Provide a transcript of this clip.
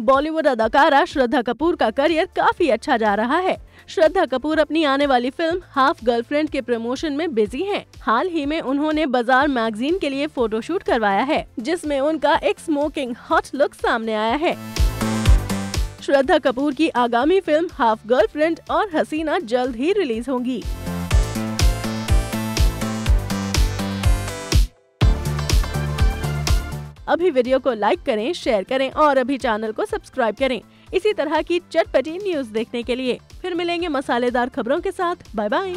बॉलीवुड अदाकारा श्रद्धा कपूर का करियर काफी अच्छा जा रहा है। श्रद्धा कपूर अपनी आने वाली फिल्म हाफ गर्लफ्रेंड के प्रमोशन में बिजी हैं। हाल ही में उन्होंने बाजार मैगजीन के लिए फोटोशूट करवाया है, जिसमें उनका एक स्मोकिंग हॉट लुक सामने आया है। श्रद्धा कपूर की आगामी फिल्म हाफ गर्लफ्रेंड और हसीना जल्द ही रिलीज होंगी। अभी वीडियो को लाइक करें, शेयर करें और अभी चैनल को सब्सक्राइब करें इसी तरह की चटपटी न्यूज देखने के लिए। फिर मिलेंगे मसालेदार खबरों के साथ। Bye bye.